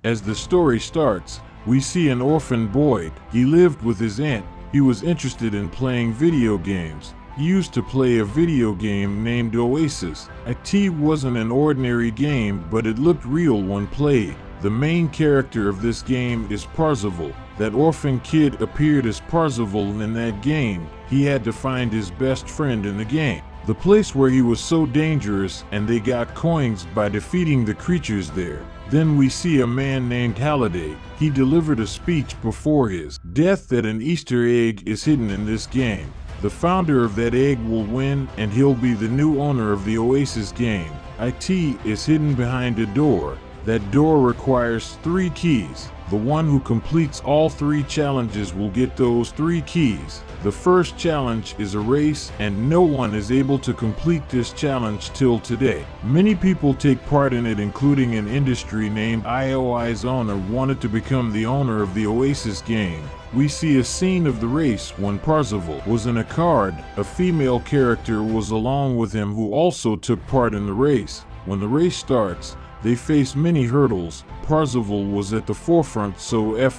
As the story starts, we see an orphan boy. He lived with his aunt. He was interested in playing video games. He used to play a video game named Oasis. It wasn't an ordinary game, but it looked real when played. The main character of this game is Parzival. That orphan kid appeared as Parzival in that game. He had to find his best friend in the game. The place where he was so dangerous, and they got coins by defeating the creatures there. Then we see a man named Halliday. He delivered a speech before his death that an Easter egg is hidden in this game. The founder of that egg will win, and he'll be the new owner of the Oasis game. It is hidden behind a door. That door requires 3 keys. The one who completes all 3 challenges will get those 3 keys. The first challenge is a race, and no one is able to complete this challenge till today. Many people take part in it, including an industry named IOI's owner wanted to become the owner of the Oasis game. We see a scene of the race when Parzival was in a card. A female character was along with him who also took part in the race. When the race starts, they face many hurdles. Parzival was at the forefront, so it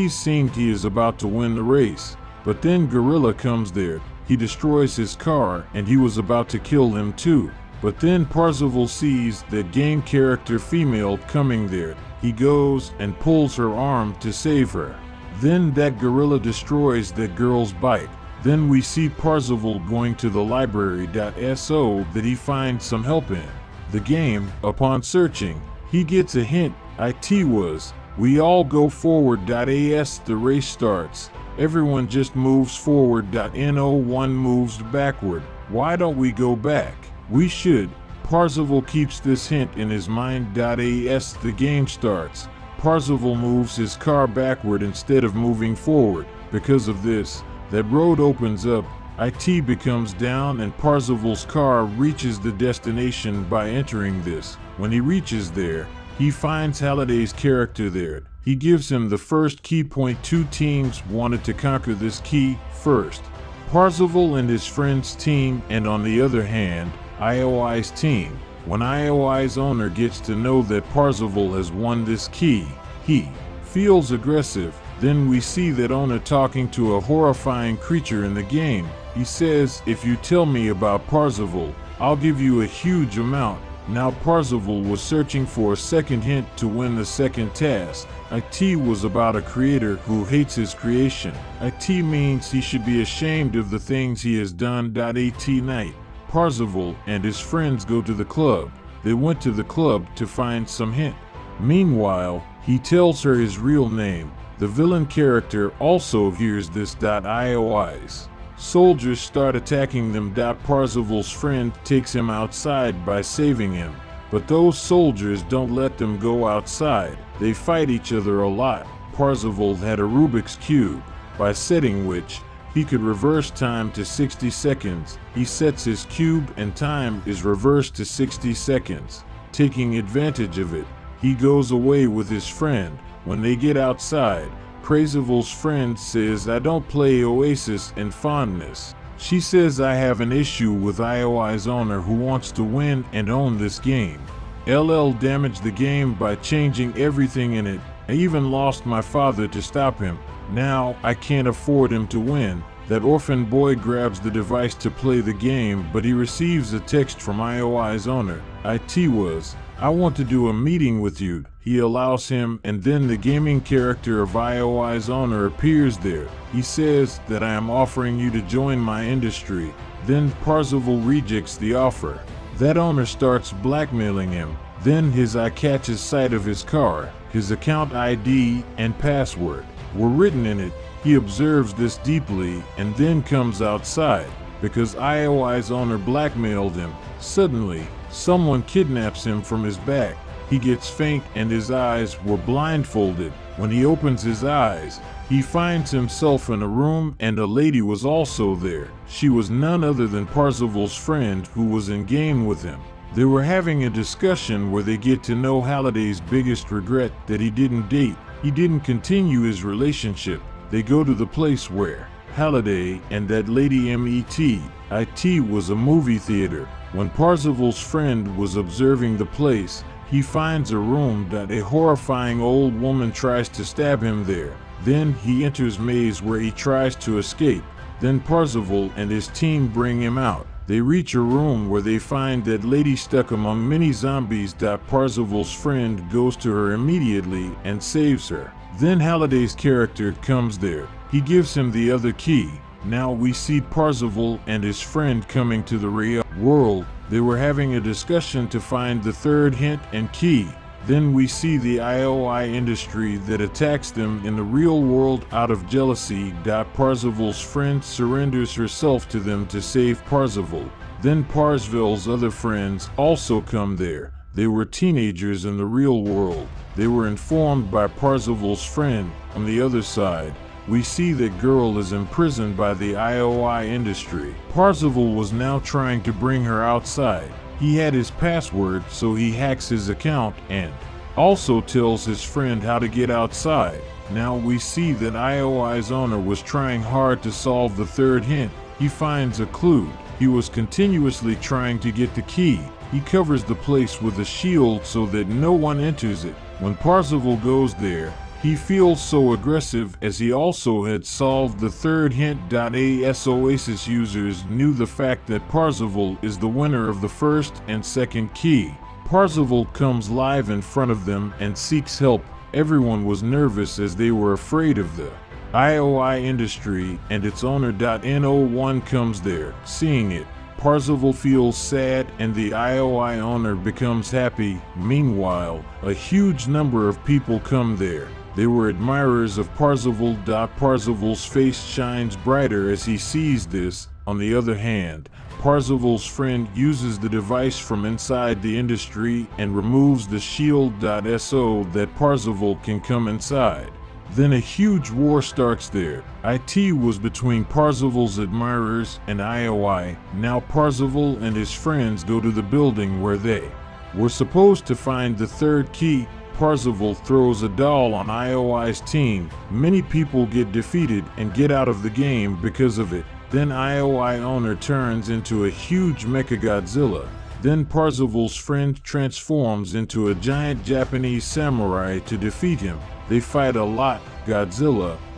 seemed he is about to win the race. But then Gorilla comes there. He destroys his car, and he was about to kill him too. But then Parzival sees that game character female coming there. He goes and pulls her arm to save her. Then that gorilla destroys that girl's bike. Then we see Parzival going to the library so that he finds some help in the game. Upon searching, he gets a hint. We all go forward as the race starts. Everyone just moves forward. No one moves backward. Why don't we go back? We should. Parzival keeps this hint in his mind. As the game starts, Parzival moves his car backward instead of moving forward. Because of this, that road opens up. It becomes down, and Parzival's car reaches the destination by entering this. When he reaches there, he finds Halliday's character there. He gives him the first key point. 2 teams wanted to conquer this key first. Parzival and his friend's team, and on the other hand, IOI's team. When IOI's owner gets to know that Parzival has won this key, he feels aggressive. Then we see that owner talking to a horrifying creature in the game. He says, "If you tell me about Parzival, I'll give you a huge amount." Now Parzival was searching for a second hint to win the second task. It was about a creator who hates his creation. It means he should be ashamed of the things he has done. Night. Parzival and his friends go to the club. They went to the club to find some hint. Meanwhile, he tells her his real name. The villain character also hears this. IOI's soldiers start attacking them. Parzival's friend takes him outside by saving him. But those soldiers don't let them go outside. They fight each other a lot. Parzival had a Rubik's Cube, by setting which he could reverse time to 60 seconds. He sets his cube and time is reversed to 60 seconds. Taking advantage of it, he goes away with his friend. When they get outside, Parzival's friend says, "I don't play Oasis and fondness." She says, "I have an issue with IOI's owner who wants to win and own this game. LL damaged the game by changing everything in it. I even lost my father to stop him. Now I can't afford him to win." That orphan boy grabs the device to play the game, but he receives a text from IOI's owner. "I want to do a meeting with you." He allows him, and then the gaming character of IOI's owner appears there. He says that "I am offering you to join my industry." Then Parzival rejects the offer. That owner starts blackmailing him. Then his eye catches sight of his car. His account ID and password were written in it. He observes this deeply and then comes outside. Because IOI's owner blackmailed him, suddenly, someone kidnaps him from his back. He gets faint and his eyes were blindfolded. When he opens his eyes, he finds himself in a room, and a lady was also there. She was none other than Parzival's friend who was in game with him. They were having a discussion where they get to know Halliday's biggest regret, that he didn't date. He didn't continue his relationship. They go to the place where Halliday and that lady met. It was a movie theater. When Parzival's friend was observing the place, He finds a room that a horrifying old woman tries to stab him there. Then he enters maze where he tries to escape. Then Parzival and his team bring him out. They reach a room where they find that lady stuck among many zombies. Parzival's friend goes to her immediately and saves her. Then Halliday's character comes there. He gives him the other key. Now we see Parzival and his friend coming to the real world. They were having a discussion to find the third hint and key. Then we see the IOI industry that attacks them in the real world out of jealousy. Parzival's friend surrenders herself to them to save Parzival. Then Parzival's other friends also come there. They were teenagers in the real world. They were informed by Parzival's friend. On the other side, we see that girl is imprisoned by the IOI industry. Parzival was now trying to bring her outside. He had his password, so he hacks his account and also tells his friend how to get outside. Now we see that IOI's owner was trying hard to solve the third hint. He finds a clue. He was continuously trying to get the key. He covers the place with a shield so that no one enters it. When Parzival goes there, he feels so aggressive as he also had solved the third hint. AS Oasis users knew the fact that Parzival is the winner of the first and second key. Parzival comes live in front of them and seeks help. Everyone was nervous as they were afraid of the IOI industry, and its owner. No1 comes there. Seeing it, Parzival feels sad and the IOI owner becomes happy. Meanwhile, a huge number of people come there. They were admirers of Parzival. Parzival's face shines brighter as he sees this. On the other hand, Parzival's friend uses the device from inside the industry and removes the shield. So that Parzival can come inside. Then a huge war starts there. IT was between Parzival's admirers and IOI. Now Parzival and his friends go to the building where they were supposed to find the third key. Parzival throws a doll on IOI's team. Many people get defeated and get out of the game because of it. Then IOI owner turns into a huge Mechagodzilla. Then Parzival's friend transforms into a giant Japanese samurai to defeat him. They fight a lot.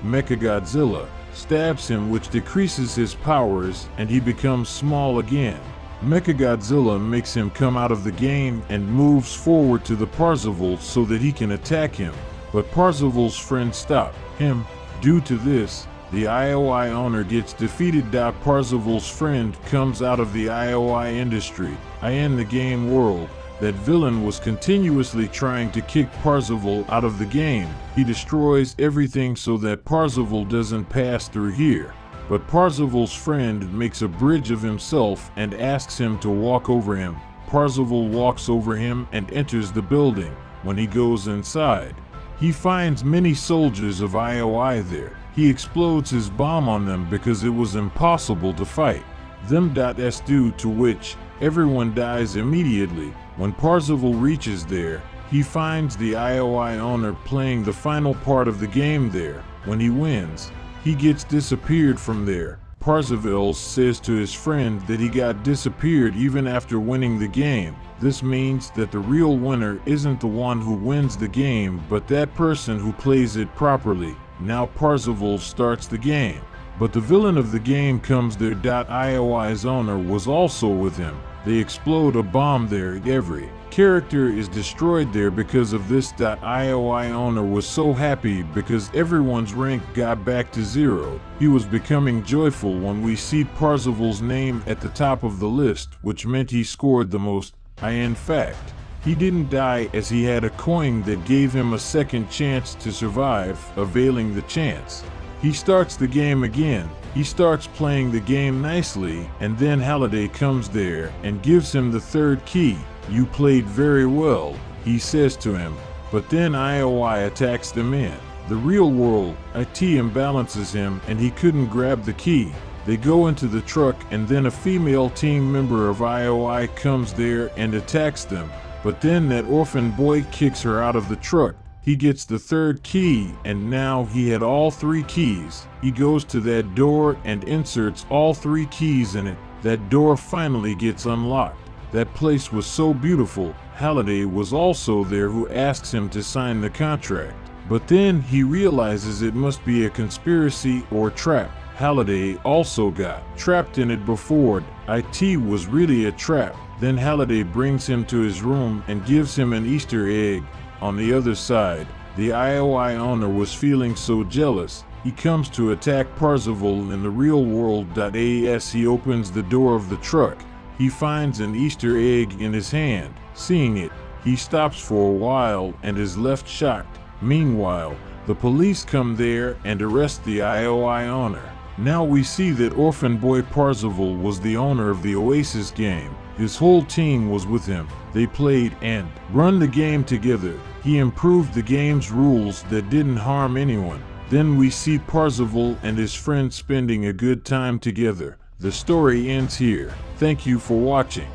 Mechagodzilla, stabs him, which decreases his powers, and he becomes small again. Mechagodzilla makes him come out of the game and moves forward to the Parzival so that he can attack him. But Parzival's friend stopped him. Due to this, the IOI owner gets defeated. Parzival's friend comes out of the IOI industry. In the game world, that villain was continuously trying to kick Parzival out of the game. He destroys everything so that Parzival doesn't pass through here. But Parzival's friend makes a bridge of himself and asks him to walk over him. Parzival walks over him and enters the building. When he goes inside, he finds many soldiers of IOI there. He explodes his bomb on them because it was impossible to fight them. Due to which everyone dies immediately. When Parzival reaches there, he finds the IOI owner playing the final part of the game there. When he wins, he gets disappeared from there. Parzival says to his friend that he got disappeared even after winning the game. This means that the real winner isn't the one who wins the game, but that person who plays it properly. Now Parzival starts the game, but the villain of the game comes there. IOI's owner was also with him. They explode a bomb there. Every character is destroyed there because of this. IOI owner was so happy because everyone's rank got back to 0. He was becoming joyful when we see Parzival's name at the top of the list, which meant he scored the most. In fact, he didn't die as he had a coin that gave him a second chance to survive. Availing the chance, he starts the game again. He starts playing the game nicely, and then Halliday comes there and gives him the third key. You played very well, he says to him, but then IOI attacks them in the real world. IT imbalances him and he couldn't grab the key. They go into the truck and then a female team member of IOI comes there and attacks them, but then that orphan boy kicks her out of the truck. He gets the third key, and now he had all 3 keys. He goes to that door and inserts all 3 keys in it. That door finally gets unlocked. That place was so beautiful. Halliday was also there, who asks him to sign the contract. But then he realizes it must be a conspiracy or trap. Halliday also got trapped in it before. It was really a trap. Then Halliday brings him to his room and gives him an Easter egg. On the other side, the IOI owner was feeling so jealous, he comes to attack Parzival in the real world. As he opens the door of the truck, he finds an Easter egg in his hand. Seeing it, he stops for a while and is left shocked. Meanwhile, the police come there and arrest the IOI owner. Now we see that Orphan Boy Parzival was the owner of the Oasis game. His whole team was with him. They played and run the game together. He improved the game's rules that didn't harm anyone. Then we see Parzival and his friends spending a good time together. The story ends here. Thank you for watching.